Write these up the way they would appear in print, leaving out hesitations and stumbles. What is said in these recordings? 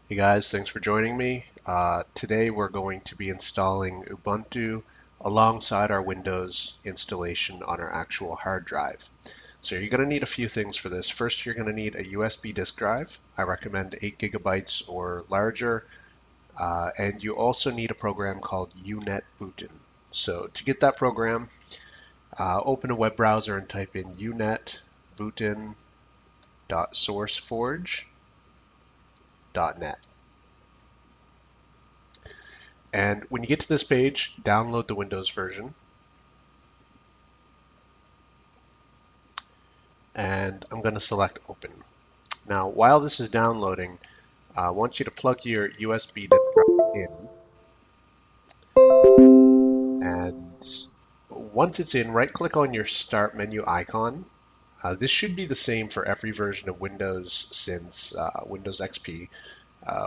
Hey guys, thanks for joining me. Today we're going to be installing Ubuntu alongside our Windows installation on our actual hard drive. So you're going to need a few things for this. First, you're going to need a USB disk drive. I recommend 8 gigabytes or larger. And you also need a program called UNetBootin. So to get that program, open a web browser and type in unetbootin.sourceforge.net. And when you get to this page, download the Windows version. And I'm going to select Open. Now, while this is downloading, I want you to plug your USB disk drive in. And once it's in, right-click on your Start menu icon. This should be the same for every version of Windows since Windows XP.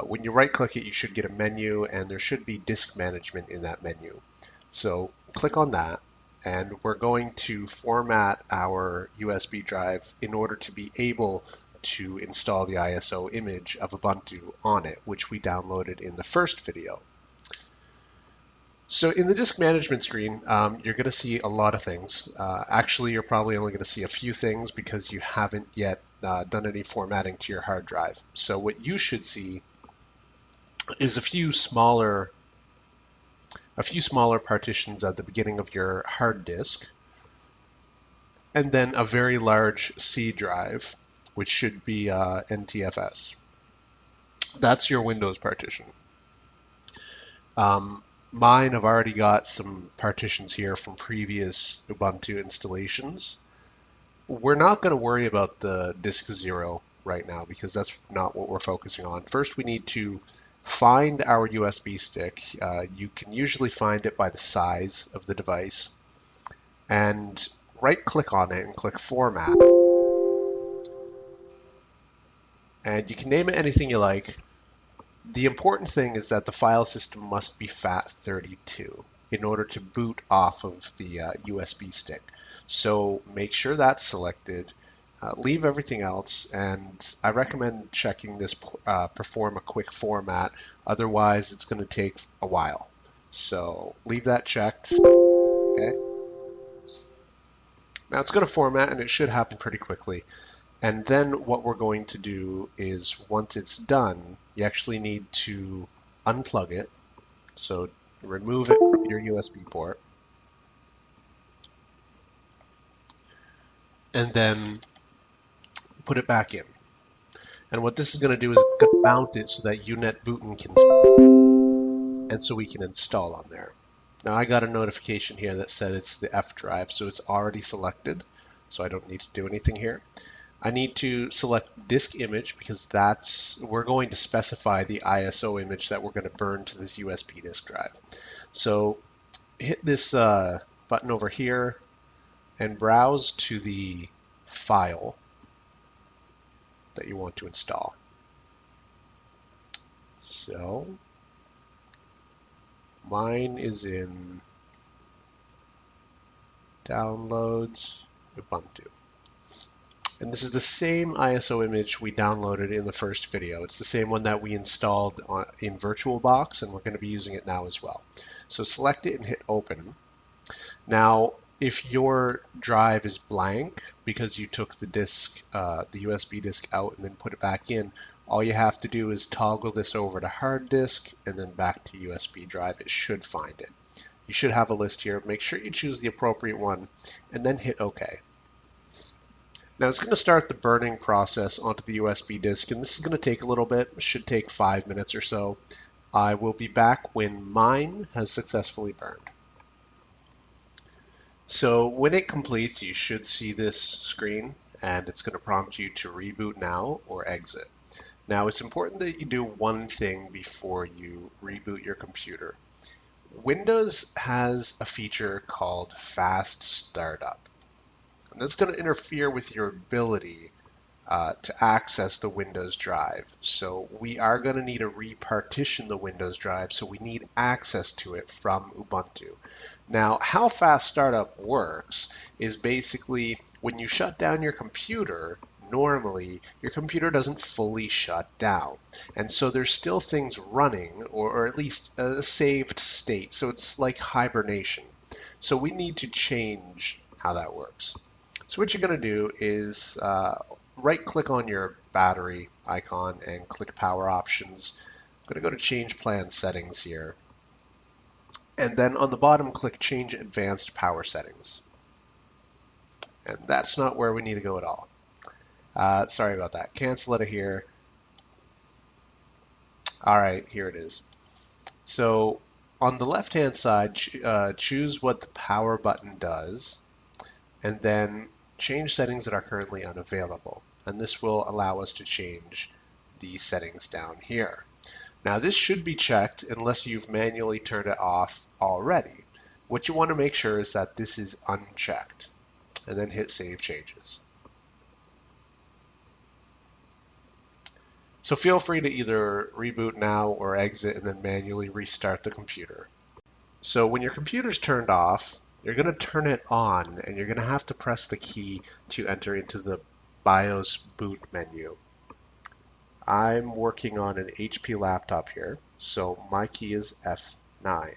When you right-click it, you should get a menu, and there should be disk management in that menu. So click on that, and we're going to format our USB drive in order to be able to install the ISO image of Ubuntu on it, which we downloaded in the first video. So in the disk management screen, you're going to see a lot of things. Actually, you're probably only going to see a few things because you haven't yet done any formatting to your hard drive. So what you should see is a few smaller partitions at the beginning of your hard disk, and then a very large C drive, which should be NTFS. That's your Windows partition. Mine have already got some partitions here from previous Ubuntu installations. We're not going to worry about the disk 0 right now because that's not what we're focusing on. First, we need to find our USB stick. You can usually find it by the size of the device. And right-click on it and click Format. And you can name it anything you like. The important thing is that the file system must be FAT32 in order to boot off of the USB stick. So make sure that's selected, leave everything else, and I recommend checking this perform a quick format, otherwise it's going to take a while. So leave that checked, okay? Now it's going to format and it should happen pretty quickly. And then what we're going to do is once it's done, you actually need to unplug it. So remove it from your USB port. And then put it back in. And what this is going to do is it's going to mount it so that UNetBootin can see it, and so we can install on there. Now I got a notification here that said it's the F drive, so it's already selected, so I don't need to do anything here. I need to select disk image because we're going to specify the ISO image that we're going to burn to this USB disk drive. So hit this button over here and browse to the file that you want to install. So mine is in Downloads, Ubuntu. And this is the same ISO image we downloaded in the first video. It's the same one that we installed in VirtualBox, and we're going to be using it now as well. So select it and hit open. Now, if your drive is blank because you took the disk, the USB disk out and then put it back in, all you have to do is toggle this over to hard disk and then back to USB drive. It should find it. You should have a list here. Make sure you choose the appropriate one and then hit OK. Now it's going to start the burning process onto the USB disk, and this is going to take a little bit. It should take 5 minutes or so. I will be back when mine has successfully burned. So when it completes, you should see this screen, and it's going to prompt you to reboot now or exit. Now it's important that you do one thing before you reboot your computer. Windows has a feature called Fast Startup. And that's going to interfere with your ability to access the Windows drive. So we are going to need to repartition the Windows drive, so we need access to it from Ubuntu. Now, how Fast Startup works is basically when you shut down your computer, normally, your computer doesn't fully shut down. And so there's still things running, or at least a saved state. So it's like hibernation. So we need to change how that works. So what you're going to do is right-click on your battery icon and click Power Options. I'm going to go to Change Plan Settings here. And then on the bottom, click Change Advanced Power Settings. And that's not where we need to go at all. Sorry about that. Cancel it here. All right, here it is. So on the left-hand side, choose what the power button does, and then change settings that are currently unavailable. And this will allow us to change the settings down here. Now this should be checked unless you've manually turned it off already. What you want to make sure is that this is unchecked, and then hit Save Changes. So feel free to either reboot now or exit and then manually restart the computer. So when your computer's turned off, you're going to turn it on, and you're going to have to press the key to enter into the BIOS boot menu. I'm working on an HP laptop here, so my key is F9.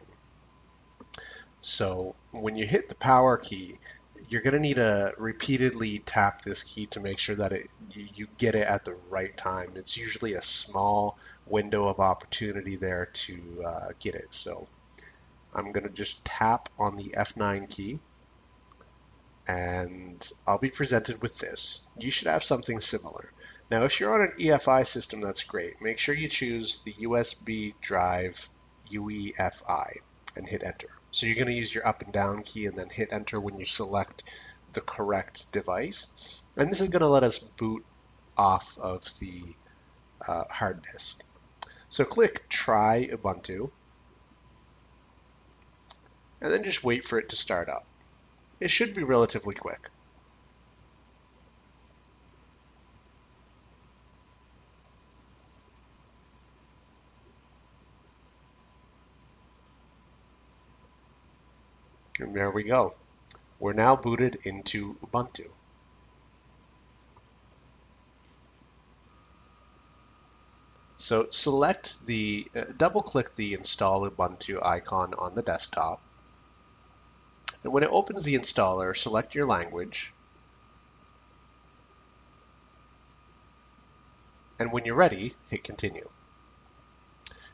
So when you hit the power key, you're going to need to repeatedly tap this key to make sure that you get it at the right time. It's usually a small window of opportunity there to get it. So I'm going to just tap on the F9 key, and I'll be presented with this. You should have something similar. Now, if you're on an EFI system, that's great. Make sure you choose the USB drive UEFI and hit enter. So you're going to use your up and down key and then hit enter when you select the correct device. And this is going to let us boot off of the hard disk. So click Try Ubuntu, and then just wait for it to start up. It should be relatively quick. And there we go. We're now booted into Ubuntu. So select the, double-click the Install Ubuntu icon on the desktop. And when it opens the installer, select your language. And when you're ready, hit Continue.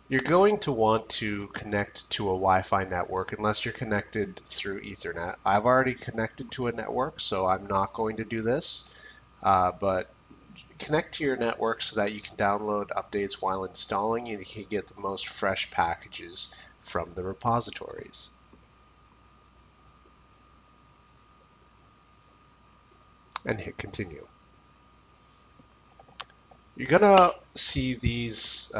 You're going to want to connect to a Wi-Fi network unless you're connected through Ethernet. I've already connected to a network, so I'm not going to do this. But connect to your network so that you can download updates while installing, and you can get the most fresh packages from the repositories. And hit Continue. You're going to see these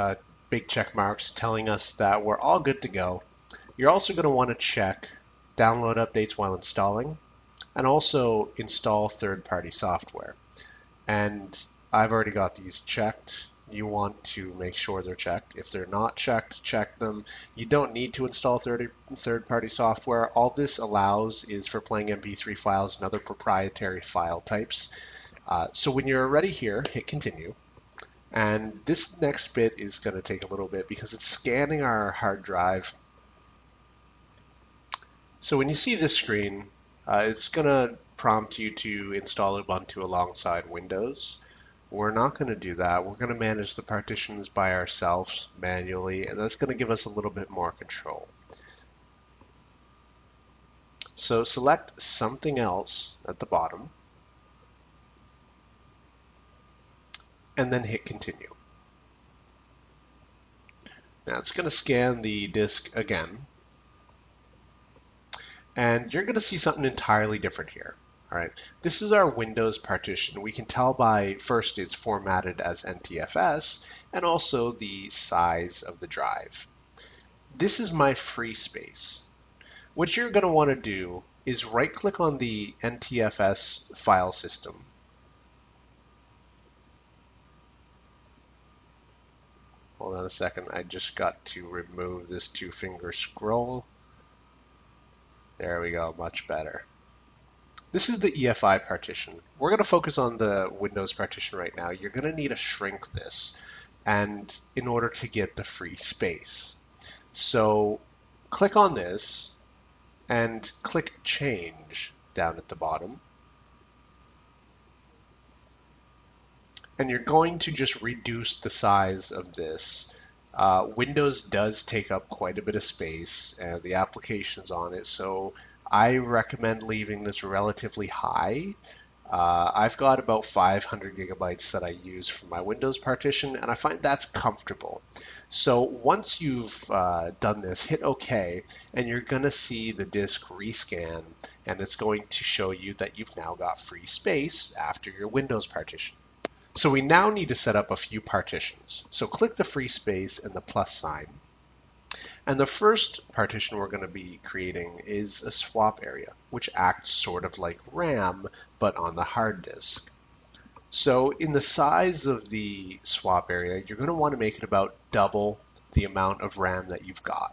big check marks telling us that we're all good to go. You're also going to want to check download updates while installing, and also install third-party software. And I've already got these checked. You want to make sure they're checked. If they're not checked, check them. You don't need to install third-party software. All this allows is for playing MP3 files and other proprietary file types. So when you're ready here, hit Continue. And this next bit is going to take a little bit because it's scanning our hard drive. So when you see this screen, it's going to prompt you to install Ubuntu alongside Windows. We're not going to do that. We're going to manage the partitions by ourselves manually, and that's going to give us a little bit more control. So select something else at the bottom, and then hit Continue. Now it's going to scan the disk again, and you're going to see something entirely different here. All right, this is our Windows partition. We can tell by first it's formatted as NTFS, and also the size of the drive. This is my free space. What you're going to want to do is right-click on the NTFS file system. Hold on a second, I just got to remove this two-finger scroll. There we go, much better. This is the EFI partition. We're going to focus on the Windows partition right now. You're going to need to shrink this and in order to get the free space. So click on this and click Change down at the bottom. And you're going to just reduce the size of this. Windows does take up quite a bit of space and the applications on it, so I recommend leaving this relatively high. I've got about 500 gigabytes that I use for my Windows partition, and I find that's comfortable. So once you've done this, hit OK, and you're going to see the disk rescan, and it's going to show you that you've now got free space after your Windows partition. So we now need to set up a few partitions. So click the free space and the plus sign. And the first partition we're going to be creating is a swap area, which acts sort of like RAM, but on the hard disk. So in the size of the swap area, you're going to want to make it about double the amount of RAM that you've got.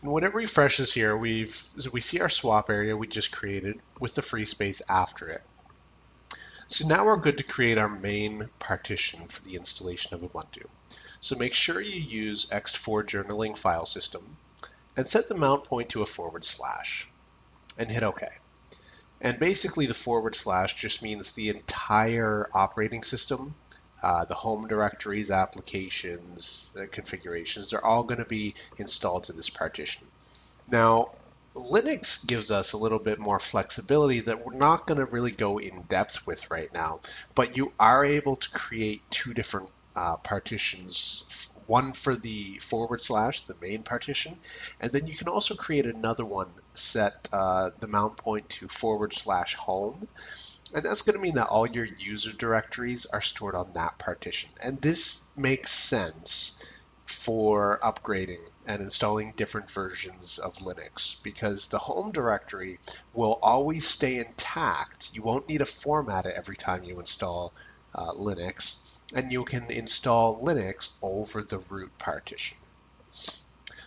And when it refreshes here, we see our swap area we just created with the free space after it. So now we're good to create our main partition for the installation of Ubuntu. So make sure you use ext4 journaling file system and set the mount point to a / and hit OK. And basically the / just means the entire operating system, the home directories, applications, configurations, they're all going to be installed to this partition. Now, Linux gives us a little bit more flexibility that we're not going to really go in depth with right now, but you are able to create two different partitions, one for the / the main partition, and then you can also create another one, set the mount point to / home. And that's going to mean that all your user directories are stored on that partition. And this makes sense for upgrading and installing different versions of Linux because the home directory will always stay intact. You won't need to format it every time you install Linux, and you can install Linux over the root partition.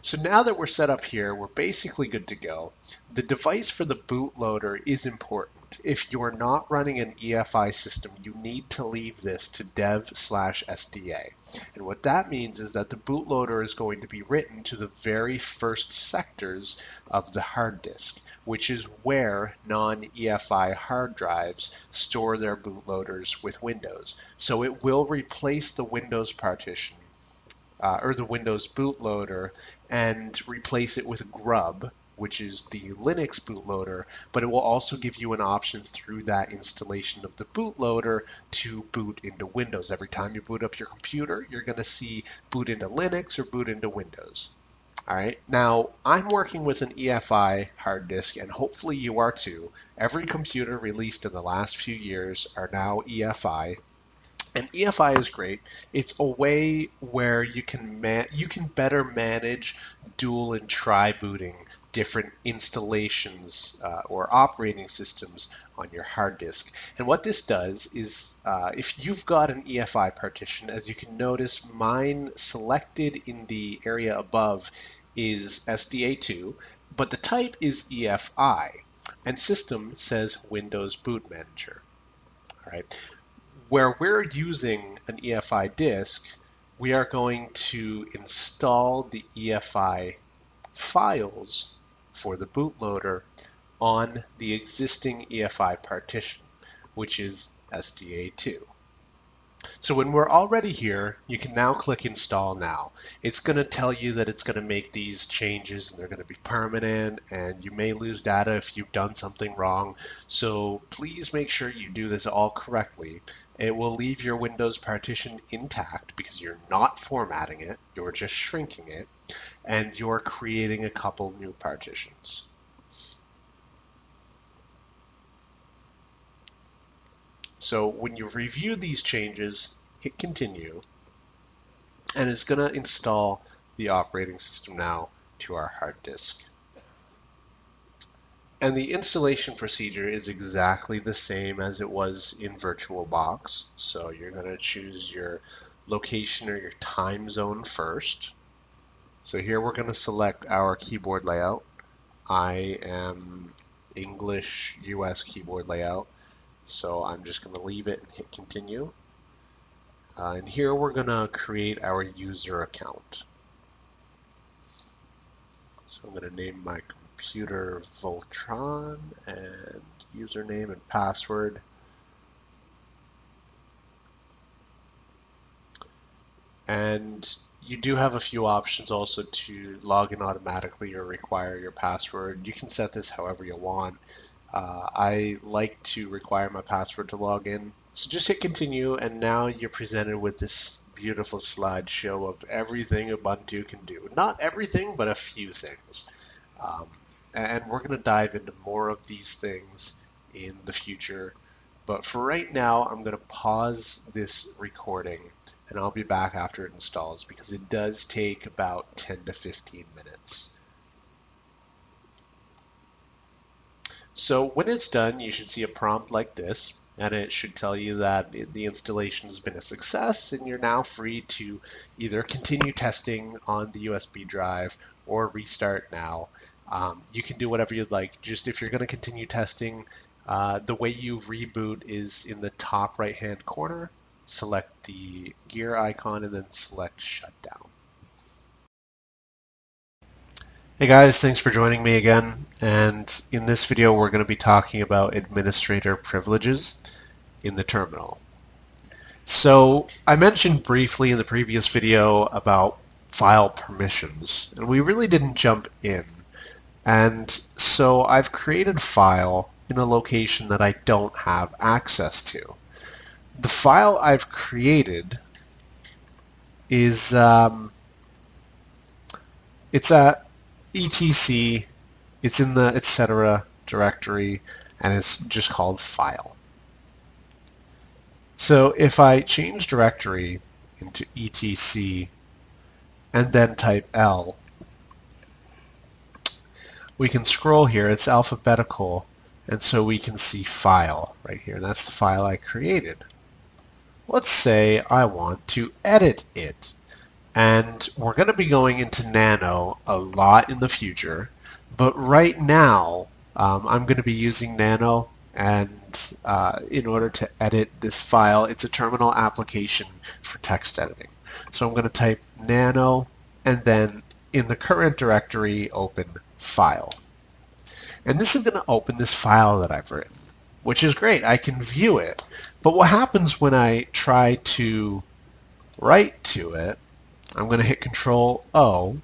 So now that we're set up here, we're basically good to go. The device for the bootloader is important. If you're not running an EFI system, you need to leave this to dev/SDA. And what that means is that the bootloader is going to be written to the very first sectors of the hard disk, which is where non-EFI hard drives store their bootloaders with Windows. So it will replace the Windows partition or the Windows bootloader and replace it with Grub, which is the Linux bootloader, but it will also give you an option through that installation of the bootloader to boot into Windows. Every time you boot up your computer, you're going to see boot into Linux or boot into Windows. All right, now I'm working with an EFI hard disk, and hopefully you are too. Every computer released in the last few years are now EFI. And EFI is great. It's a way where you can better manage dual and tri-booting different installations or operating systems on your hard disk. And what this does is if you've got an EFI partition, as you can notice, mine selected in the area above is SDA2, but the type is EFI, and system says Windows Boot Manager. All right. Where we're using an EFI disk, we are going to install the EFI files for the bootloader on the existing EFI partition, which is SDA2. So when we're already here, you can now click Install Now. It's going to tell you that it's going to make these changes and they're going to be permanent, and you may lose data if you've done something wrong. So please make sure you do this all correctly. It will leave your Windows partition intact because you're not formatting it, you're just shrinking it, and you're creating a couple new partitions. So when you review these changes, hit continue, and it's going to install the operating system now to our hard disk. And the installation procedure is exactly the same as it was in VirtualBox. So you're going to choose your location or your time zone first. So here we're going to select our keyboard layout. I am English US keyboard layout, so I'm just going to leave it and hit continue. And here we're going to create our user account. So I'm going to name my computer Voltron and username and password. And you do have a few options also to log in automatically or require your password. You can set this however you want. I like to require my password to log in. So just hit continue, and now you're presented with this beautiful slideshow of everything Ubuntu can do. Not everything, but a few things. And we're going to dive into more of these things in the future. But for right now, I'm going to pause this recording, and I'll be back after it installs because it does take about 10 to 15 minutes. So when it's done, you should see a prompt like this, and it should tell you that the installation has been a success, and you're now free to either continue testing on the USB drive or restart now. You can do whatever you'd like. Just if you're going to continue testing, the way you reboot is in the top right-hand corner. Select the gear icon and then select shutdown. Hey guys, thanks for joining me again, and in this video we're going to be talking about administrator privileges in the terminal. So I mentioned briefly in the previous video about file permissions, and we really didn't jump in, and so I've created a file in a location that I don't have access to. The file I've created is it's at etc, it's in the etc directory, and it's just called file. So if I change directory into etc and then type L, we can scroll here, it's alphabetical, and so we can see file right here. That's the file I created. Let's say I want to edit it. And we're going to be going into Nano a lot in the future, but right now I'm going to be using Nano, and in order to edit this file, it's a terminal application for text editing. So I'm going to type Nano and then in the current directory open file. And this is going to open this file that I've written, which is great. I can view it. But what happens when I try to write to it, I'm going to hit Control O,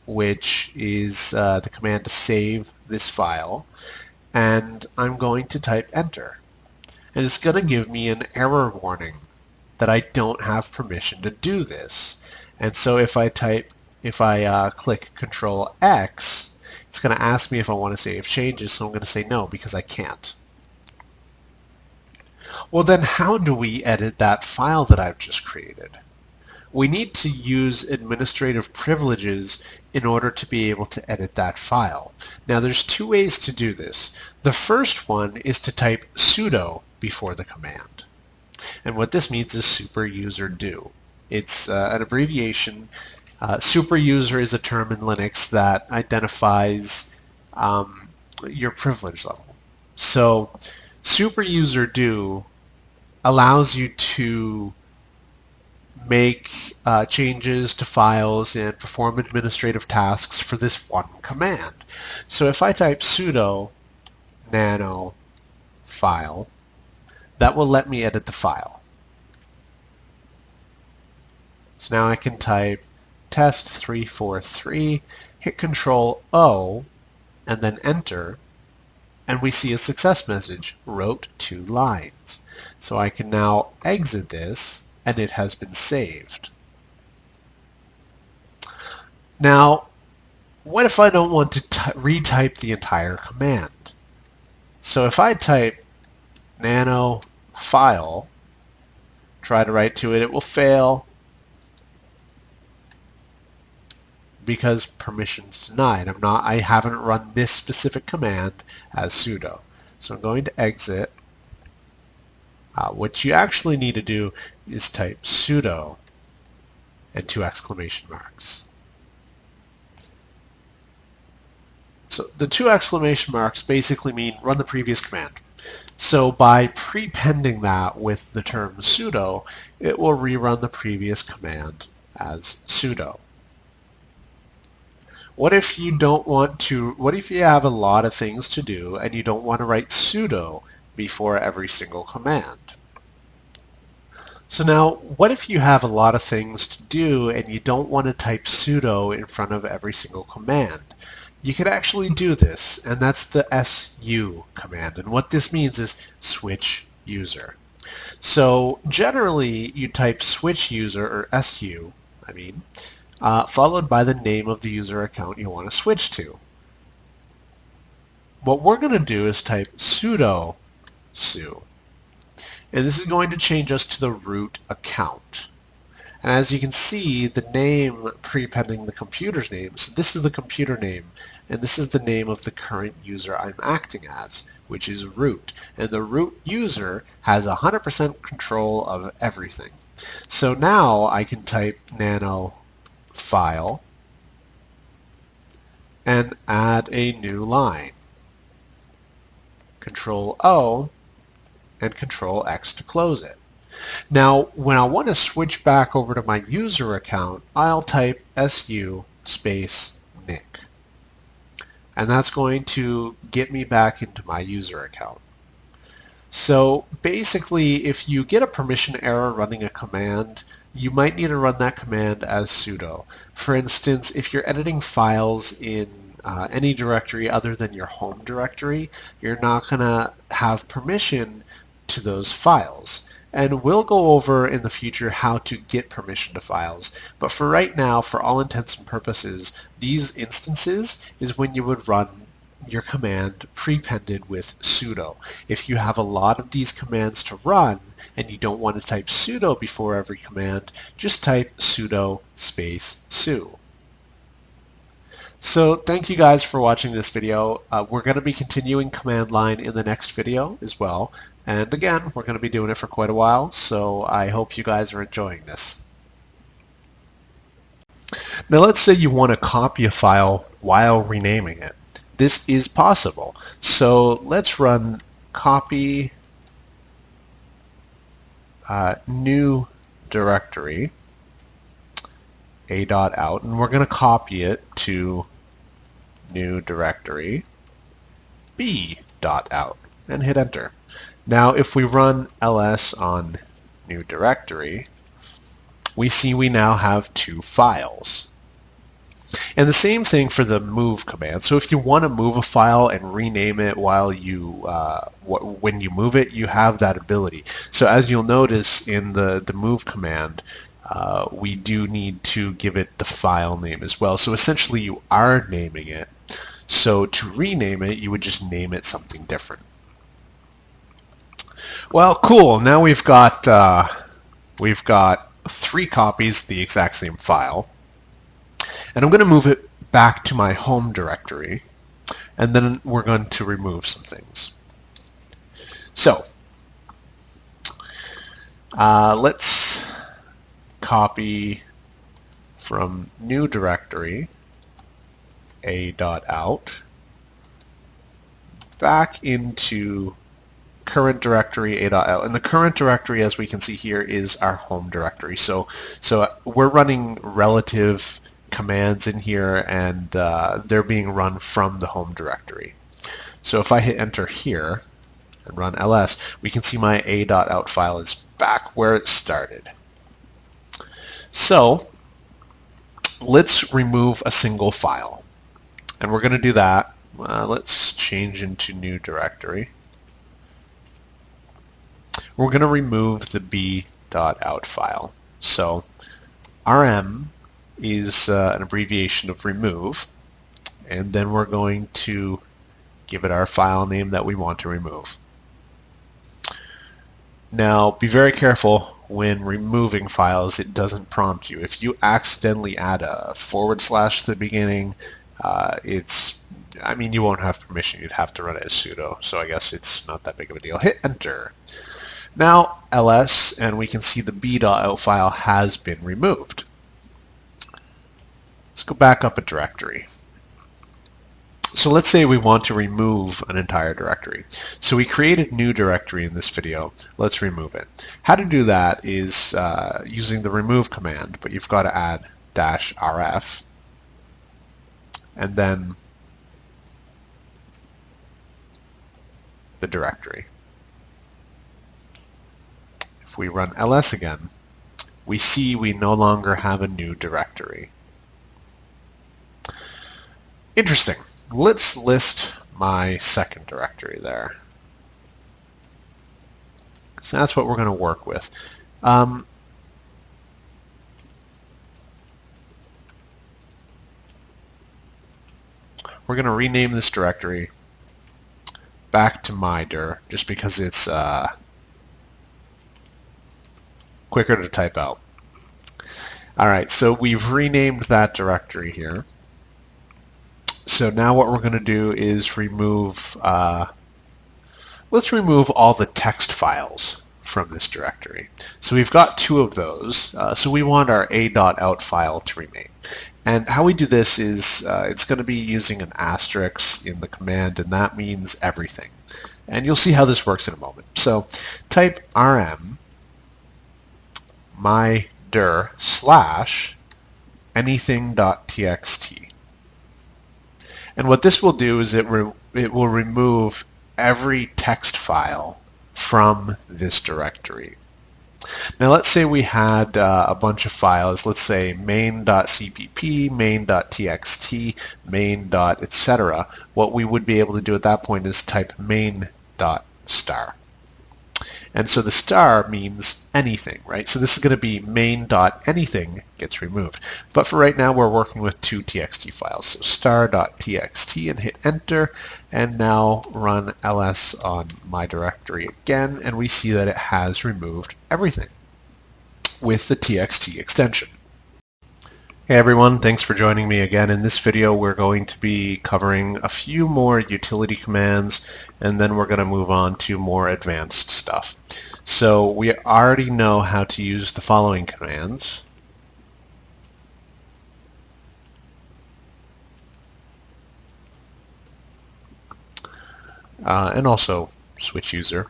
which is the command to save this file, and I'm going to type Enter. And it's going to give me an error warning that I don't have permission to do this. And so if I click Control X, it's going to ask me if I want to save changes, so I'm going to say no because I can't. Well then, how do we edit that file that I've just created? We need to use administrative privileges in order to be able to edit that file. Now there's two ways to do this. The first one is to type sudo before the command. And what this means is super user do. It's an abbreviation. Super user is a term in Linux that identifies your privilege level. So super user do allows you to make changes to files and perform administrative tasks for this one command. So if I type sudo nano file, that will let me edit the file. So now I can type test343, hit Control O, and then enter, and we see a success message, wrote 2 lines. So I can now exit this, and it has been saved. Now, what if I don't want to retype the entire command? So if I type nano file, try to write to it, it will fail because permissions denied. I haven't run this specific command as sudo. So I'm going to exit. What you actually need to do is type sudo and 2 exclamation marks. So the two exclamation marks basically mean run the previous command. So by prepending that with the term sudo, it will rerun the previous command as sudo. What if you don't want to, what if you have a lot of things to do and you don't want to write sudo before every single command? So now, what if you have a lot of things to do and you don't want to type sudo in front of every single command? You could actually do this, and that's the su command. And what this means is switch user. So generally, you type switch user, or su, followed by the name of the user account you want to switch to. What we're going to do is type sudo su. And this is going to change us to the root account. And as you can see, the name prepending the computer's name, so this is the computer name, and this is the name of the current user I'm acting as, which is root. And the root user has 100% control of everything. So now I can type nano file and add a new line. Control O and Control X to close it. Now, when I want to switch back over to my user account, I'll type su space nick. And that's going to get me back into my user account. So basically, if you get a permission error running a command, you might need to run that command as sudo. For instance, if you're editing files in any directory other than your home directory, you're not going to have permission to those files. And we'll go over in the future how to get permission to files. But for right now, for all intents and purposes, these instances is when you would run your command prepended with sudo. If you have a lot of these commands to run and you don't want to type sudo before every command, just type sudo space su. So thank you guys for watching this video. We're going to be continuing command line in the next video as well. And again, we're going to be doing it for quite a while, so I hope you guys are enjoying this. Now let's say you want to copy a file while renaming it. This is possible. So let's run copy new directory a.out, and we're going to copy it to new directory b.out and hit enter. Now if we run ls on new directory, we see we now have two files. And the same thing for the move command. So if you want to move a file and rename it while you when you move it, you have that ability. So as you'll notice in the move command, we do need to give it the file name as well. So essentially you are naming it. So to rename it, you would just name it something different. Well, cool. Now we've got three copies of the exact same file. And I'm going to move it back to my home directory, and then we're going to remove some things. So let's copy from new directory a.out back into current directory a.out, and the current directory, as we can see here, is our home directory. So we're running relative commands in here, and they're being run from the home directory. So if I hit enter here and run ls, we can see my a.out file is back where it started. So let's remove a single file, and we're going to do that. Let's change into new directory. We're going to remove the b.out file. So rm is an abbreviation of remove, and then we're going to give it our file name that we want to remove. Now be very careful when removing files, it doesn't prompt you. If you accidentally add a / to the beginning, you won't have permission. You'd have to run it as sudo, so I guess it's not that big of a deal. Hit enter. Now ls, and we can see the b.out file has been removed. Let's go back up a directory. So let's say we want to remove an entire directory. So we created a new directory in this video. Let's remove it. How to do that is using the remove command, but you've got to add -rf and then the directory. If we run ls again, we see we no longer have a new directory. Interesting. Let's list my second directory there. So that's what we're going to work with. We're going to rename this directory back to mydir just because it's quicker to type out. Alright, so we've renamed that directory here. So now what we're going to do is remove, let's remove all the text files from this directory. So we've got two of those, so we want our a.out file to remain. And how we do this is it's going to be using an asterisk in the command, and that means everything. And you'll see how this works in a moment. So type rm mydir /anything.txt. And what this will do is it will remove every text file from this directory. Now let's say we had a bunch of files, let's say main.cpp, main.txt, main.etc. What we would be able to do at that point is type main.star. And so the star means anything, right? So this is going to be main.anything gets removed. But for right now, we're working with two txt files. So star.txt and hit enter. And now run ls on my directory again. And we see that it has removed everything with the txt extension. Hey everyone, thanks for joining me again. In this video we're going to be covering a few more utility commands and then we're going to move on to more advanced stuff. So we already know how to use the following commands. And also switch user.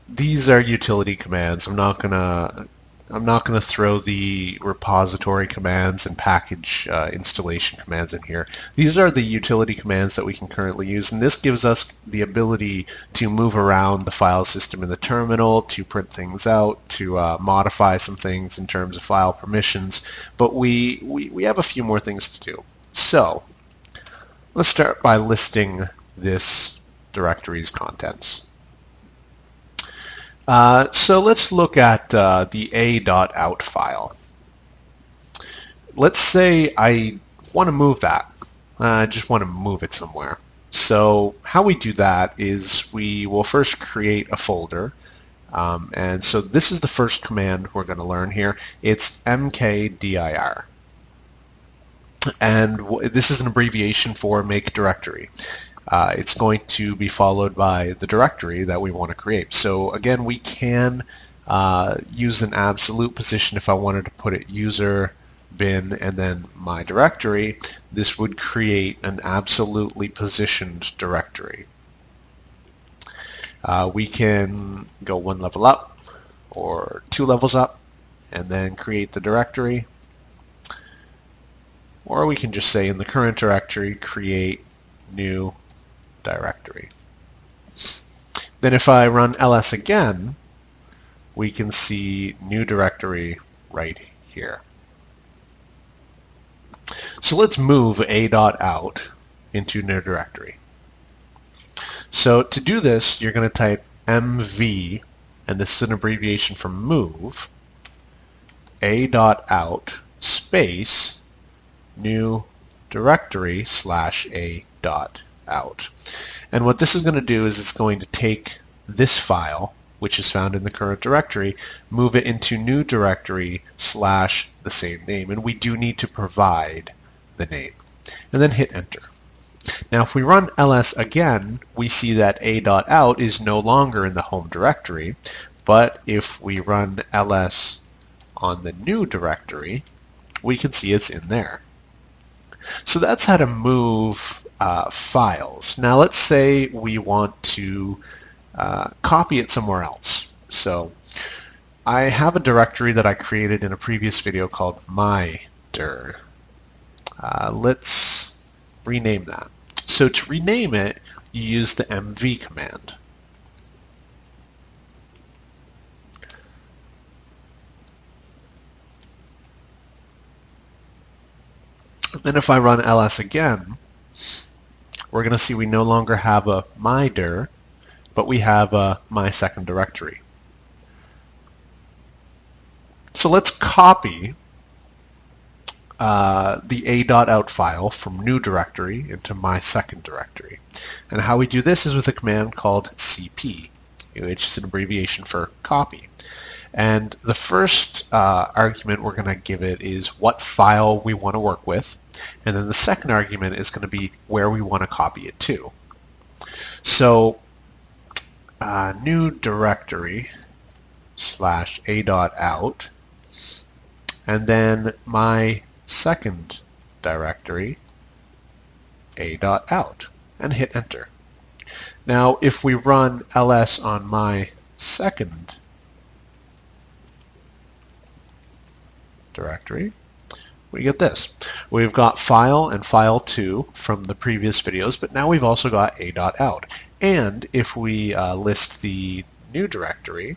These are utility commands. I'm not gonna throw the repository commands and package installation commands in here. These are the utility commands that we can currently use, and this gives us the ability to move around the file system in the terminal, to print things out, to modify some things in terms of file permissions, but we have a few more things to do. So let's start by listing this directory's contents. So let's look at the a.out file. Let's say I want to move that. I just want to move it somewhere. So how we do that is we will first create a folder. And so this is the first command we're going to learn here. It's mkdir. And this is an abbreviation for make directory. It's going to be followed by the directory that we want to create. So again, we can use an absolute position. If I wanted to put it user bin and then my directory, this would create an absolutely positioned directory. We can go one level up or two levels up and then create the directory. Or we can just say in the current directory, create new directory. Then if I run ls again, we can see new directory right here. So let's move a.out into new directory. So to do this, you're going to type mv, and this is an abbreviation for move, a.out space new directory /a.out. And what this is going to do is it's going to take this file, which is found in the current directory, move it into new directory / the same name. And we do need to provide the name. And then hit enter. Now if we run ls again, we see that a.out is no longer in the home directory. But if we run ls on the new directory, we can see it's in there. So that's how to move files. Now let's say we want to copy it somewhere else. So I have a directory that I created in a previous video called mydir. Let's rename that. So to rename it, you use the mv command. Then if I run ls again, we're going to see we no longer have a mydir, but we have a my second directory. So let's copy the a.out file from new directory into my second directory. And how we do this is with a command called cp, which is an abbreviation for copy. And the first argument we're going to give it is what file we want to work with. And then the second argument is going to be where we want to copy it to. So new directory / a.out, and then my second directory a.out, and hit enter. Now if we run ls on my second directory, we get this. We've got file and file2 from the previous videos, but now we've also got a.out. And if we list the new directory,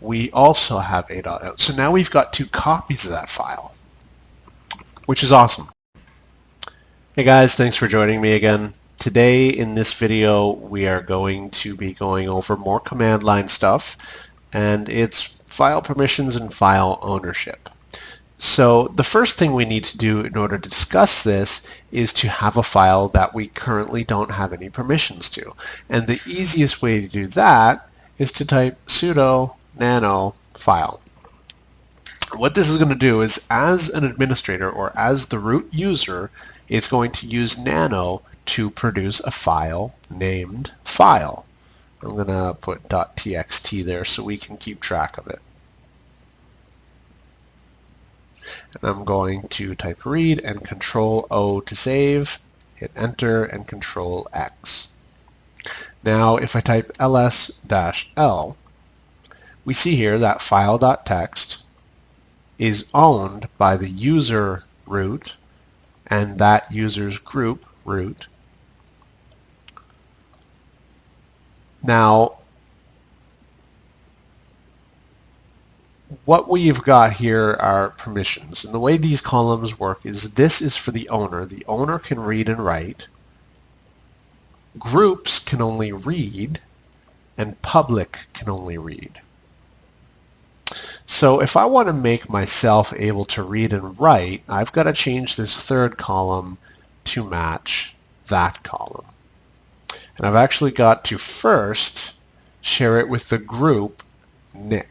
we also have a.out. So now we've got 2 copies of that file, which is awesome. Hey guys, thanks for joining me again. Today in this video we are going to be going over more command line stuff, and it's file permissions and file ownership. So the first thing we need to do in order to discuss this is to have a file that we currently don't have any permissions to. And the easiest way to do that is to type sudo nano file. What this is going to do is, as an administrator or as the root user, it's going to use nano to produce a file named file. I'm going to put .txt there so we can keep track of it. And I'm going to type read and Control-O to save, hit enter, and Control-X. Now if I type ls-l, we see here that file.txt is owned by the user root and that user's group root. Now what we've got here are permissions, and the way these columns work is this is for the owner. The owner can read and write. Groups can only read, and public can only read. So if I want to make myself able to read and write, I've got to change this third column to match that column. And I've actually got to first share it with the group nick.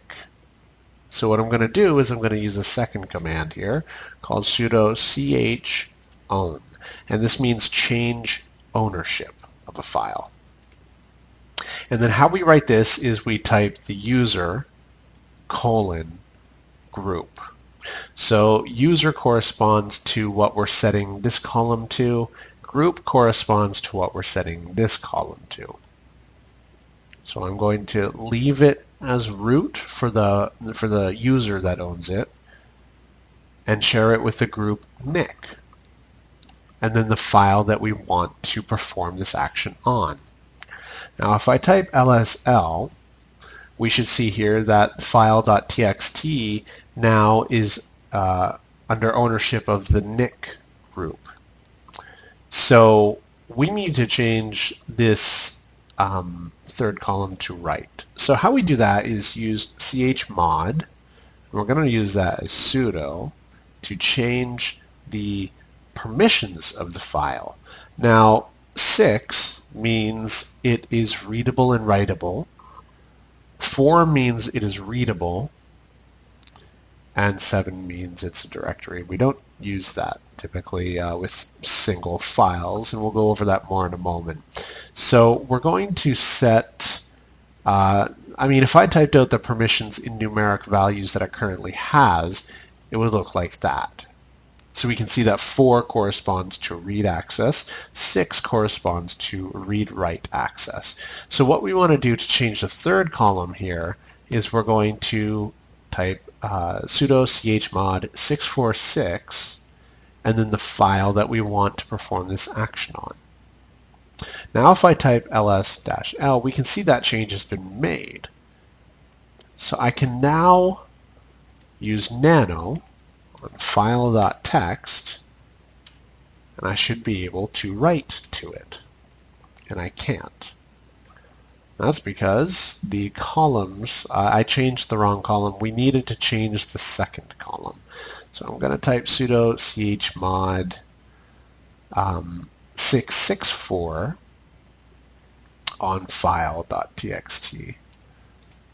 So what I'm going to do is I'm going to use a second command here called sudo chown, and this means change ownership of a file. And then how we write this is we type the user : group. So user corresponds to what we're setting this column to, group corresponds to what we're setting this column to. So I'm going to leave it as root for the user that owns it and share it with the group nick, and then the file that we want to perform this action on. Now if I type lsl, we should see here that file.txt now is under ownership of the nick group. So we need to change this third column to write. So how we do that is use chmod, and we're going to use that as sudo to change the permissions of the file. Now 6 means it is readable and writable, 4 means it is readable, and 7 means it's a directory. We don't use that typically with single files, and we'll go over that more in a moment. So we're going to set, if I typed out the permissions in numeric values that it currently has, it would look like that. So we can see that 4 corresponds to read access, 6 corresponds to read-write access. So what we want to do to change the third column here is we're going to type sudo chmod 646 and then the file that we want to perform this action on. Now if I type ls-l, we can see that change has been made. So I can now use nano on file.txt, and I should be able to write to it, and I can't. That's because the columns, I changed the wrong column. We needed to change the second column. So I'm going to type sudo chmod 664 on file.txt.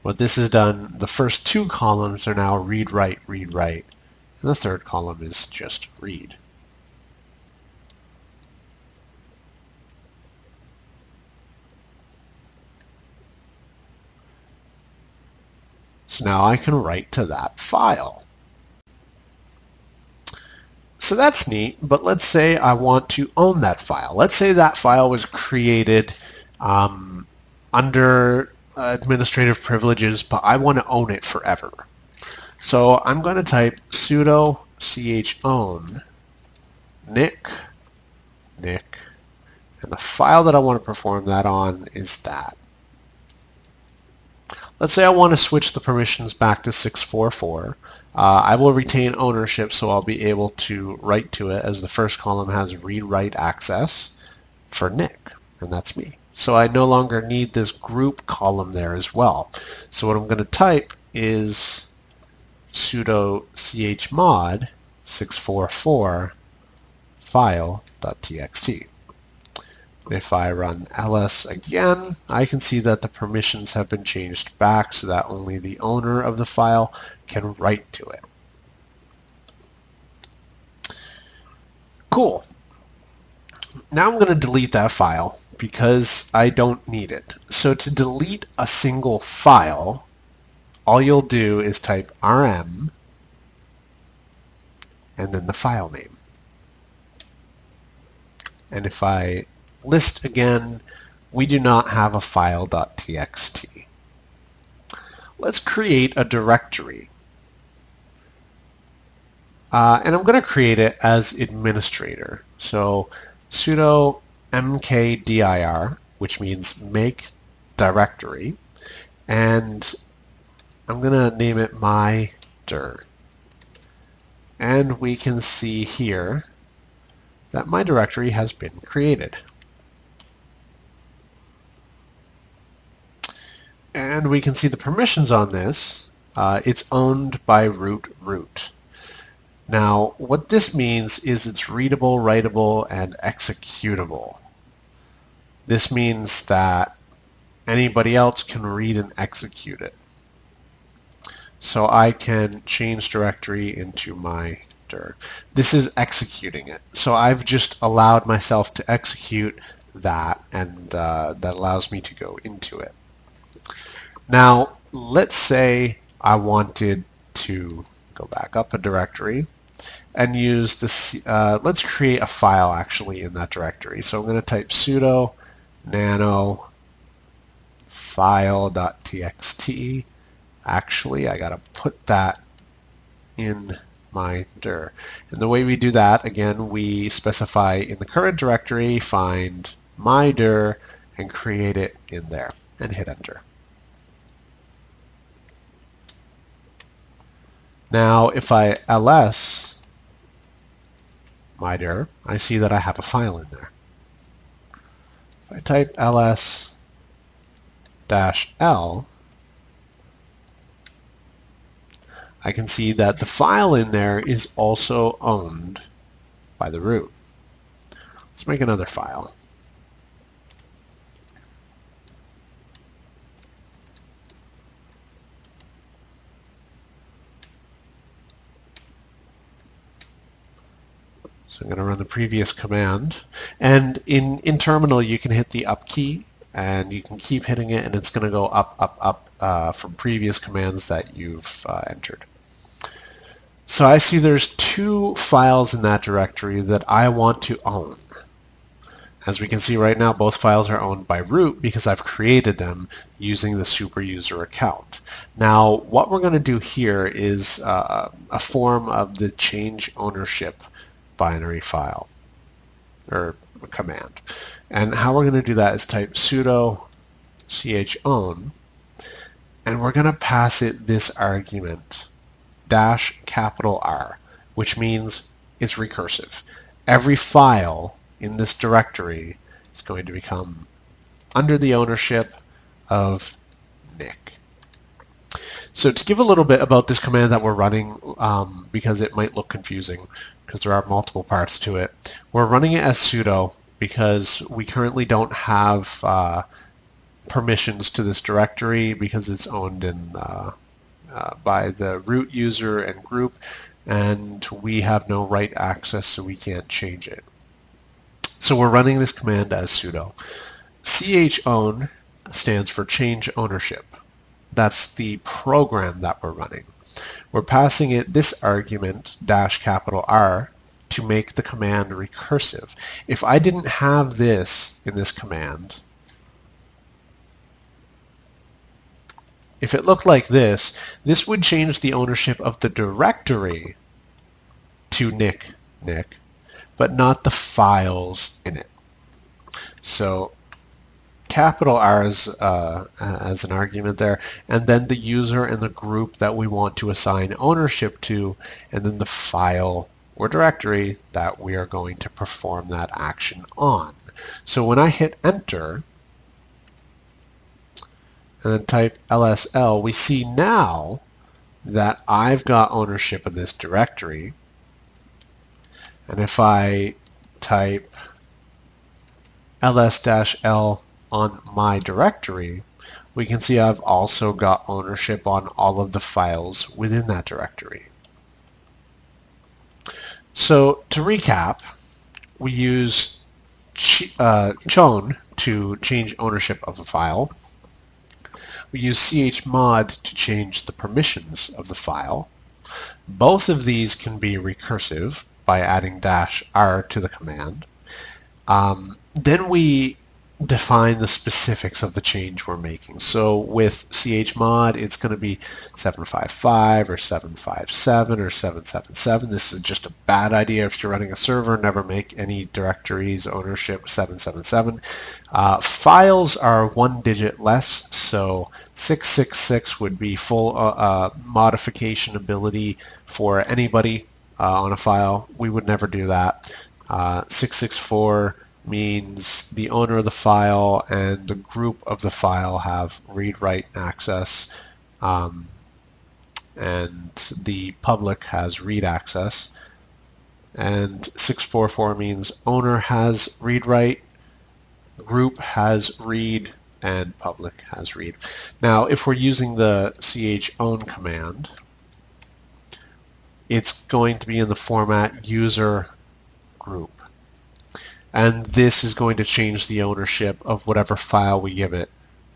What this has done, the first 2 columns are now read, write, and the third column is just read. So now I can write to that file. So that's neat, but let's say I want to own that file. Let's say that file was created under administrative privileges, but I want to own it forever. So I'm going to type sudo chown nick, and the file that I want to perform that on is that. Let's say I want to switch the permissions back to 644. I will retain ownership, so I'll be able to write to it as the first column has read-write access for Nick, and that's me. So I no longer need this group column there as well. So what I'm going to type is sudo chmod 644 file.txt. If I run ls again, I can see that the permissions have been changed back so that only the owner of the file can write to it. Cool. Now I'm going to delete that file because I don't need it. So to delete a single file, all you'll do is type rm and then the file name. And if I list again, we do not have a file.txt. Let's create a directory. And I'm going to create it as administrator. So sudo mkdir, which means make directory, and I'm going to name it my dir. And we can see here that my directory has been created. And we can see the permissions on this. It's owned by root. Now, what this means is it's readable, writable, and executable. This means that anybody else can read and execute it. So I can change directory into my dir. This is executing it. So I've just allowed myself to execute that, and that allows me to go into it. Now, let's say I wanted to go back up a directory and use this. Let's create a file actually in that directory. So I'm going to type sudo nano file.txt. Actually, I got to put that in my dir. And the way we do that, again, we specify in the current directory, find my dir, and create it in there, and hit enter. Now, if I ls my dir, I see that I have a file in there. If I type ls-l, I can see that the file in there is also owned by the root. Let's make another file. So I'm going to run the previous command, and in terminal you can hit the up key and you can keep hitting it, and it's going to go up from previous commands that you've entered. So I see there's 2 files in that directory that I want to own. As we can see right now, both files are owned by root because I've created them using the super user account. Now, what we're going to do here is a form of the change ownership binary file or command. And how we're going to do that is type sudo chown, and we're going to pass it this argument $R, which means it's recursive. Every file in this directory is going to become under the ownership of Nick. So to give a little bit about this command that we're running, because it might look confusing because there are multiple parts to it, we're running it as sudo because we currently don't have permissions to this directory because it's owned in by the root user and group, and we have no write access, so we can't change it. So we're running this command as sudo. Chown stands for change ownership. That's the program that we're running. We're passing it this argument $R to make the command recursive. If I didn't have this in this command, if it looked like this, this would change the ownership of the directory to Nick, but not the files in it. So R as an argument there, and then the user and the group that we want to assign ownership to, and then the file or directory that we are going to perform that action on. So when I hit enter, and then type LSL, we see now that I've got ownership of this directory. And if I type ls-l on my directory, we can see I've also got ownership on all of the files within that directory. So to recap, we use chown to change ownership of a file. We use chmod to change the permissions of the file. Both of these can be recursive by adding -r to the command. Then we define the specifics of the change we're making. So with chmod, it's going to be 755 or 757 or 777. This is just a bad idea if you're running a server. Never make any directories ownership 777. Files are 1 digit less, so 666 would be full modification ability for anybody on a file. We would never do that. 664 means the owner of the file and the group of the file have read-write access, and the public has read access. And 644 means owner has read-write, group has read, and public has read. Now, if we're using the chown command, it's going to be in the format user group. And this is going to change the ownership of whatever file we give it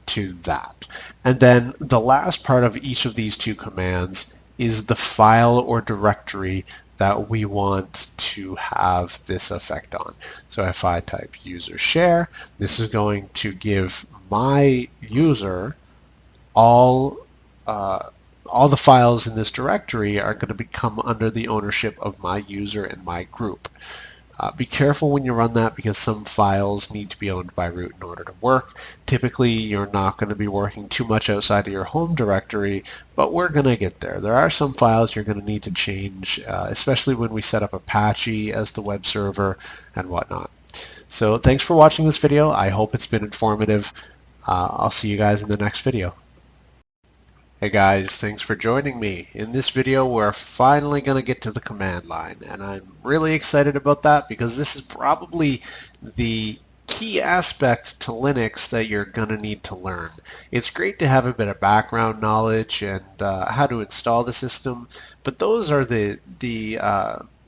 to that. And then the last part of each of these 2 commands is the file or directory that we want to have this effect on. So if I type user share, this is going to give my user all the files in this directory are going to become under the ownership of my user and my group. Be careful when you run that because some files need to be owned by root in order to work. Typically, you're not going to be working too much outside of your home directory, but we're going to get there. There are some files you're going to need to change, especially when we set up Apache as the web server and whatnot. So thanks for watching this video. I hope it's been informative. I'll see you guys in the next video. Hey guys, thanks for joining me. In this video, we're finally going to get to the command line, and I'm really excited about that because this is probably the key aspect to Linux that you're going to need to learn. It's great to have a bit of background knowledge and how to install the system, but those are the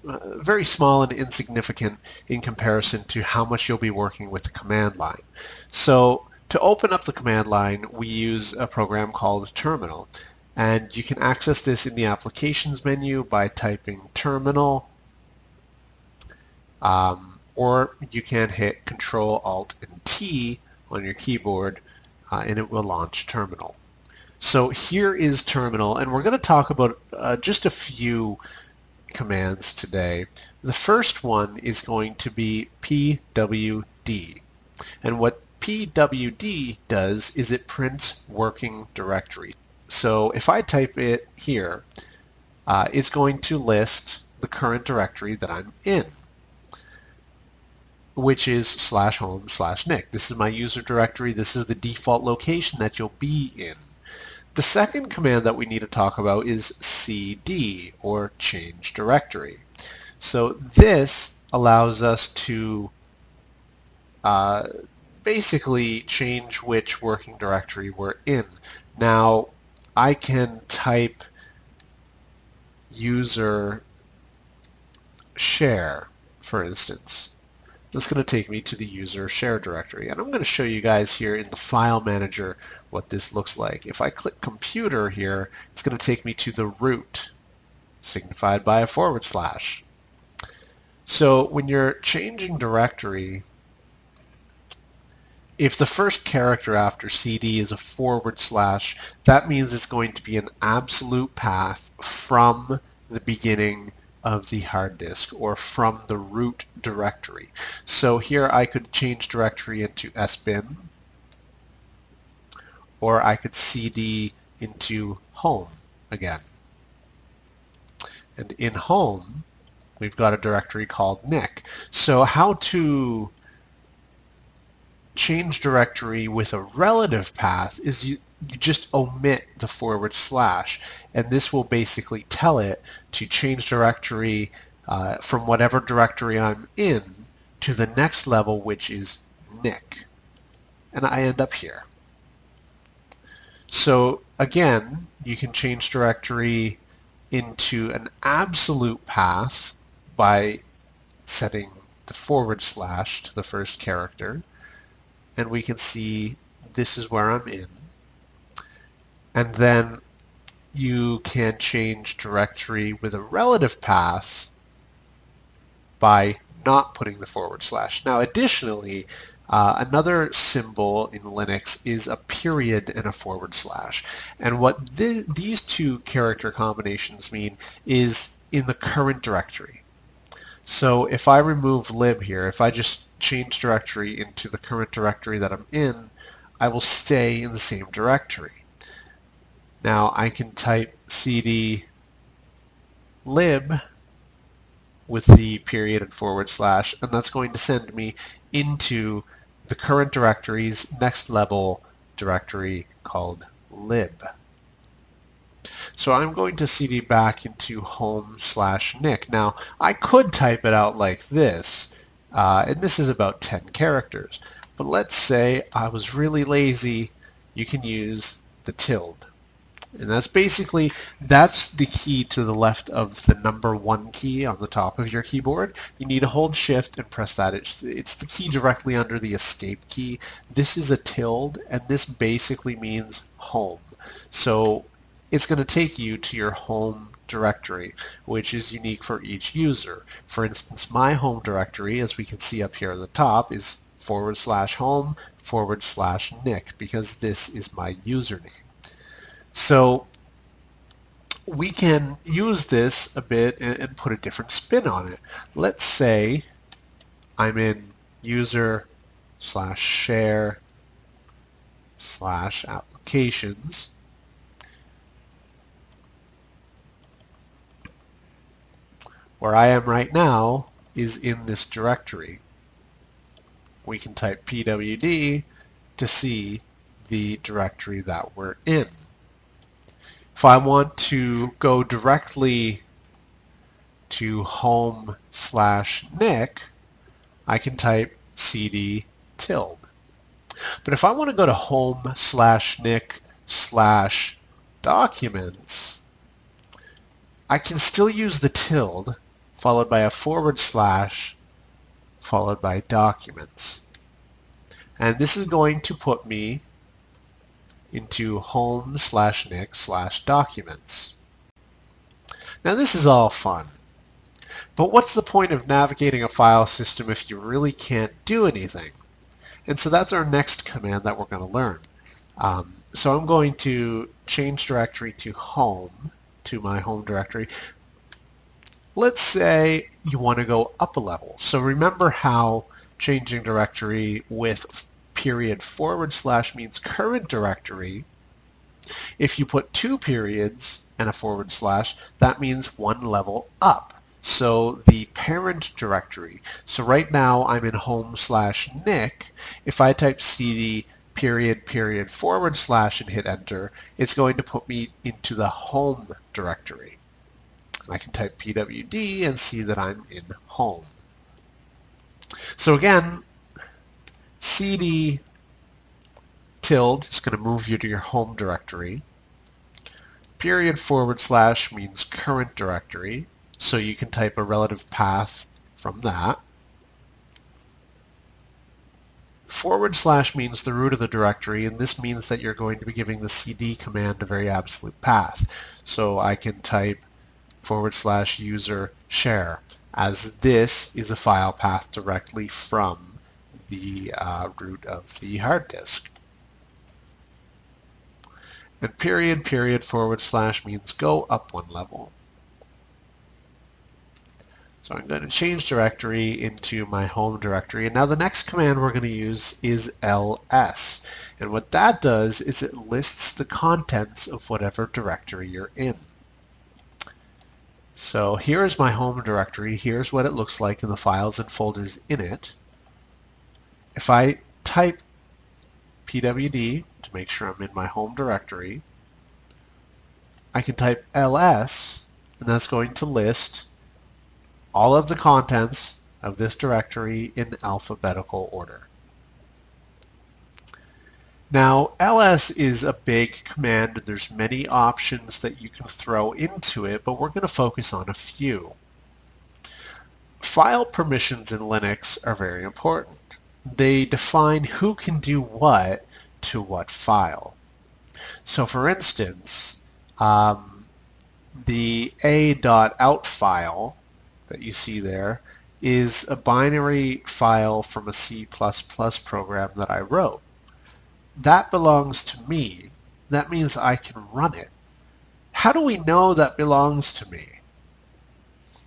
very small and insignificant in comparison to how much you'll be working with the command line. So to open up the command line, we use a program called Terminal. And you can access this in the Applications menu by typing Terminal, or you can hit Control, Alt, and T on your keyboard, and it will launch Terminal. So here is Terminal, and we're going to talk about just a few commands today. The first one is going to be pwd, and what pwd does is it prints working directory. So if I type it here, it's going to list the current directory that I'm in, which is /home/nic. This is my user directory. This is the default location that you'll be in. The second command that we need to talk about is cd, or change directory. So this allows us to basically change which working directory we're in. Now, I can type user share, for instance. That's going to take me to the user share directory, and I'm going to show you guys here in the file manager what this looks like. If I click computer here, it's going to take me to the root, signified by a /. So when you're changing directory, if the first character after cd is a /, that means it's going to be an absolute path from the beginning of the hard disk, or from the root directory. So here I could change directory into sbin, or I could cd into home again. And in home, we've got a directory called nic. So how to change directory with a relative path is you just omit the /, and this will basically tell it to change directory from whatever directory I'm in to the next level, which is nic. And I end up here. So again, you can change directory into an absolute path by setting the / to the first character, and we can see this is where I'm in. And then you can change directory with a relative path by not putting the /. Now additionally, another symbol in Linux is a period and a /. And what these two character combinations mean is in the current directory. So if I remove lib here, if I just change directory into the current directory that I'm in, I will stay in the same directory. Now I can type cd lib with the period and /, and that's going to send me into the current directory's next level directory called lib. So I'm going to cd back into home/nic. Now I could type it out like this, and this is about 10 characters, but let's say I was really lazy. You can use the tilde. And that's basically, that's the key to the left of the number 1 key on the top of your keyboard. You need to hold shift and press that. It's the key directly under the escape key. This is a tilde, and this basically means home. So it's going to take you to your home directory, which is unique for each user. For instance, my home directory, as we can see up here at the top, is /home /nic, because this is my username. So we can use this a bit and put a different spin on it. Let's say I'm in user/share/applications. Where I am right now is in this directory. We can type pwd to see the directory that we're in. If I want to go directly to home/nic, I can type cd tilde. But if I want to go to home/nic/documents, I can still use the tilde followed by a / followed by documents. And this is going to put me into home/nic/documents. Now this is all fun, but what's the point of navigating a file system if you really can't do anything? And so that's our next command that we're going to learn. So I'm going to change directory to home, to my home directory. Let's say you want to go up a level. So remember how changing directory with period / means current directory. If you put 2 periods and a /, that means 1 level up. So the parent directory. So right now I'm in home/nic. If I type cd period / and hit enter, it's going to put me into the home directory. I can type pwd and see that I'm in home. So again, cd tilde is going to move you to your home directory. Period / means current directory, so you can type a relative path from that. / means the root of the directory, and this means that you're going to be giving the cd command a very absolute path. So I can type / user share, as this is a file path directly from the root of the hard disk. And period / means go up 1 level. So I'm going to change directory into my home directory. And now the next command we're going to use is ls. And what that does is it lists the contents of whatever directory you're in. So here is my home directory. Here's what it looks like in the files and folders in it. If I type pwd to make sure I'm in my home directory, I can type ls, and that's going to list all of the contents of this directory in alphabetical order. Now, ls is a big command, and there's many options that you can throw into it, but we're going to focus on a few. File permissions in Linux are very important. They define who can do what to what file. So for instance, the a.out file that you see there is a binary file from a C++ program that I wrote. That belongs to me. That means I can run it. How do we know that belongs to me?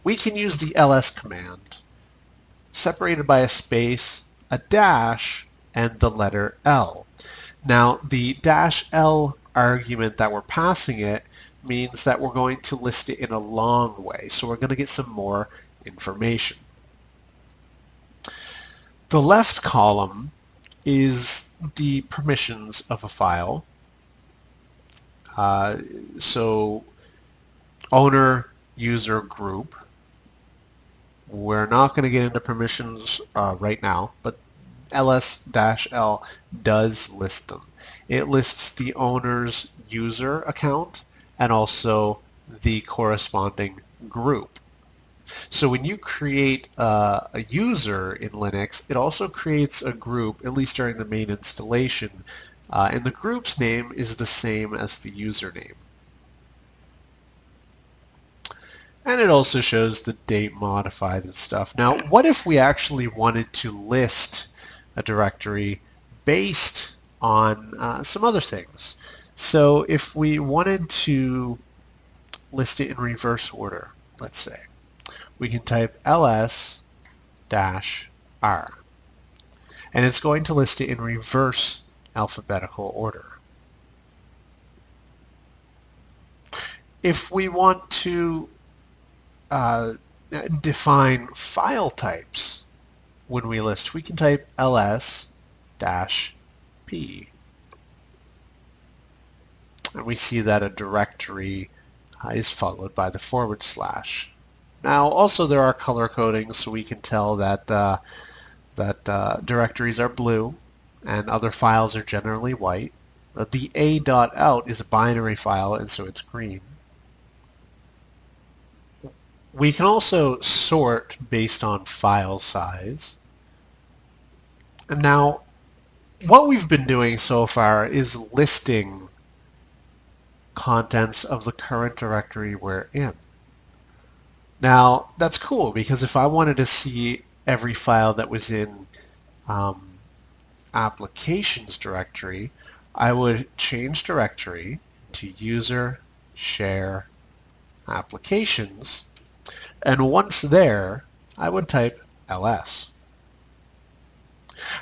We can use the ls command, separated by a space, a dash, and the letter L. Now, the -L argument that we're passing it means that we're going to list it in a long way, so we're going to get some more information. The left column is the permissions of a file. So owner, user, group. We're not going to get into permissions right now, but ls-l does list them. It lists the owner's user account and also the corresponding group. So when you create a user in Linux, it also creates a group, at least during the main installation, and the group's name is the same as the username. And it also shows the date modified and stuff. Now, what if we actually wanted to list a directory based on some other things? So if we wanted to list it in reverse order, let's say, we can type ls-r, and it's going to list it in reverse alphabetical order. If we want to define file types when we list, we can type ls-p. And we see that a directory is followed by the /. Now, also there are color codings, so we can tell that directories are blue and other files are generally white. The a.out is a binary file, and so it's green. We can also sort based on file size. And now, what we've been doing so far is listing contents of the current directory we're in. Now, that's cool because if I wanted to see every file that was in applications directory, I would change directory to user share applications, and once there, I would type ls.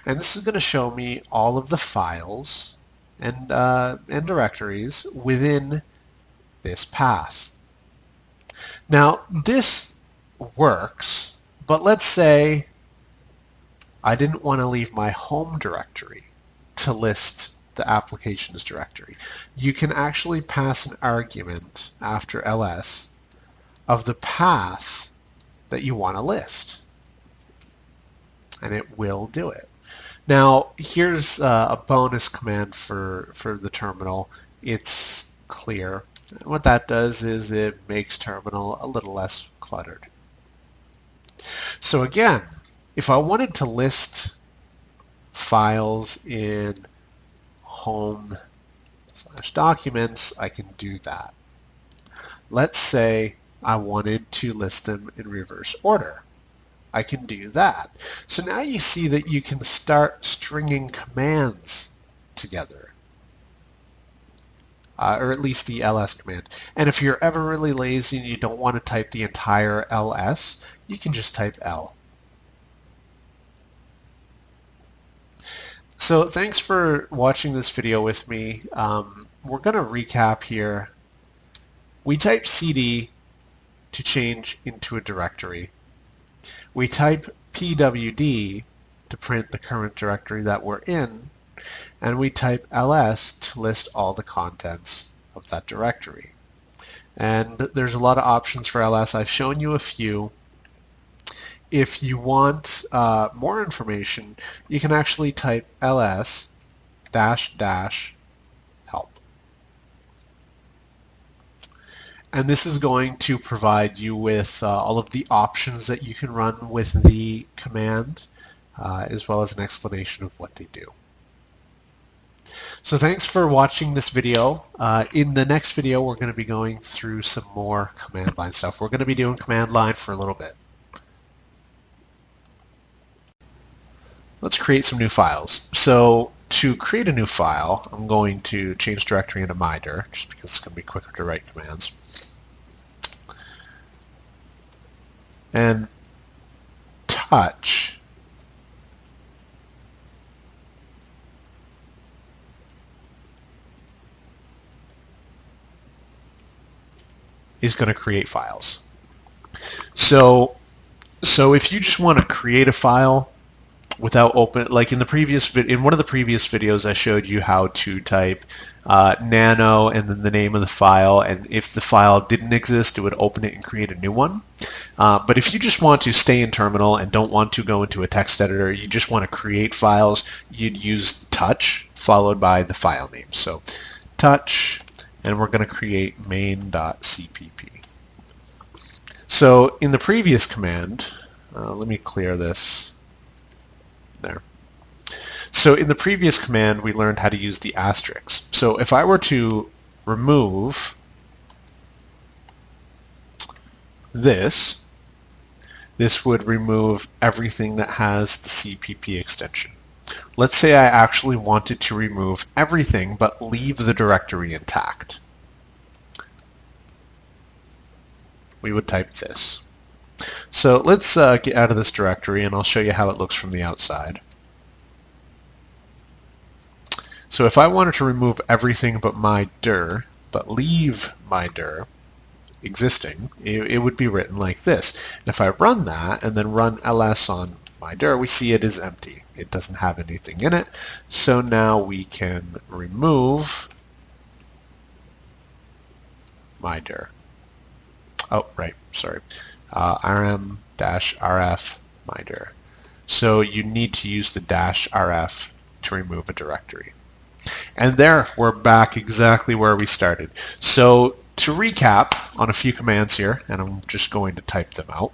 And this is going to show me all of the files and directories within this path. Now, this works, but let's say I didn't want to leave my home directory to list the applications directory. You can actually pass an argument after ls of the path that you want to list, and it will do it. Now, here's a bonus command for the terminal. It's clear. What that does is it makes terminal a little less cluttered. So again, if I wanted to list files in home/documents, I can do that. Let's say I wanted to list them in reverse order. I can do that. So now you see that you can start stringing commands together. Or at least the ls command. And if you're ever really lazy and you don't want to type the entire ls, you can just type L. So thanks for watching this video with me. We're going to recap here. We type cd to change into a directory. We type pwd to print the current directory that we're in, and we type ls to list all the contents of that directory. And there's a lot of options for ls. I've shown you a few. If you want more information, you can actually type ls --help. And this is going to provide you with all of the options that you can run with the command, as well as an explanation of what they do. So thanks for watching this video. In the next video, we're going to be going through some more command line stuff. We're going to be doing command line for a little bit. Let's create some new files. So to create a new file, I'm going to change directory into mydir, just because it's going to be quicker to write commands. And touch is going to create files. So if you just want to create a file without like in one of the previous videos I showed you how to type nano and then the name of the file, and if the file didn't exist it would open it and create a new one. But if you just want to stay in terminal and don't want to go into a text editor, you just want to create files, you'd use touch followed by the file name. So touch, and we're going to create main.cpp. So in the previous command, let me clear this there. So in the previous command, we learned how to use the asterisk. So if I were to remove this would remove everything that has the CPP extension. Let's say I actually wanted to remove everything but leave the directory intact. We would type this. So let's get out of this directory and I'll show you how it looks from the outside. So if I wanted to remove everything but my dir, but leave my dir existing, it would be written like this. And if I run that and then run ls on my dir, we see it is empty. It doesn't have anything in it. So now we can remove my dir. Oh, right, sorry. rm-rf my dir. So you need to use the -rf to remove a directory. And there, we're back exactly where we started. So to recap on a few commands here, and I'm just going to type them out.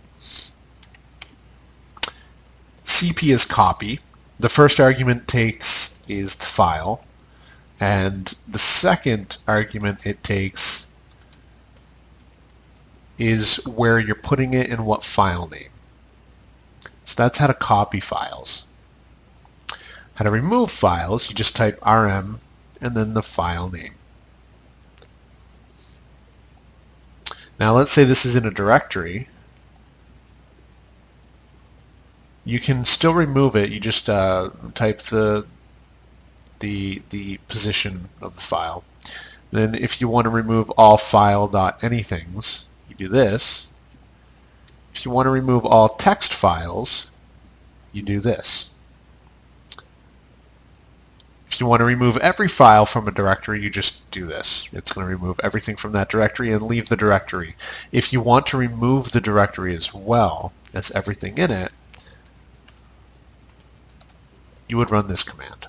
CP is copy. The first argument takes is the file, and the second argument it takes is where you're putting it and what file name. So that's how to copy files. How to remove files, you just type rm and then the file name. Now let's say this is in a directory. You can still remove it. You just type the position of the file. Then if you want to remove all file.anythings, you do this. If you want to remove all text files, you do this. If you want to remove every file from a directory, you just do this. It's going to remove everything from that directory and leave the directory. If you want to remove the directory as well as everything in it, you would run this command.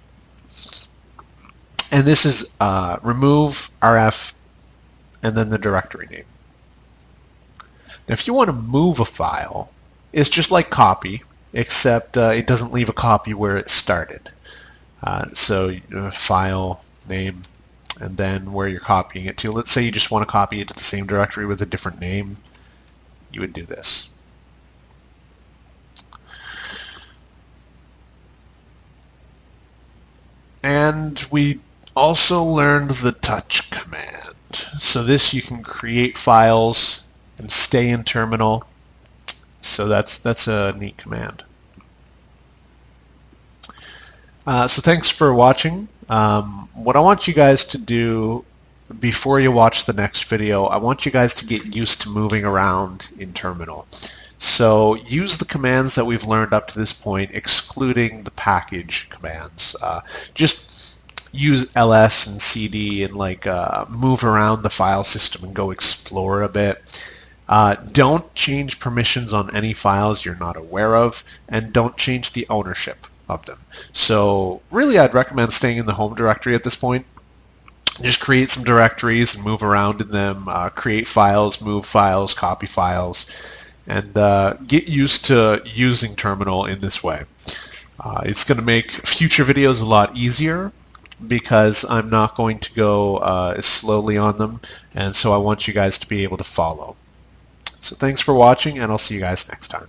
And this is remove rf and then the directory name. Now if you want to move a file, it's just like copy, except it doesn't leave a copy where it started. So file name and then where you're copying it to. Let's say you just want to copy it to the same directory with a different name. You would do this. And we also learned the touch command. So this, you can create files and stay in terminal. So that's a neat command. So thanks for watching. What I want you guys to do before you watch the next video, I want you guys to get used to moving around in terminal. So use the commands that we've learned up to this point, excluding the package commands. Just use ls and cd and move around the file system and go explore a bit. Don't change permissions on any files you're not aware of, and don't change the ownership of them. So really I'd recommend staying in the home directory at this point. Just create some directories and move around in them, create files, move files, copy files, and get used to using terminal in this way. It's going to make future videos a lot easier because I'm not going to go as slowly on them, and so I want you guys to be able to follow. So thanks for watching, and I'll see you guys next time.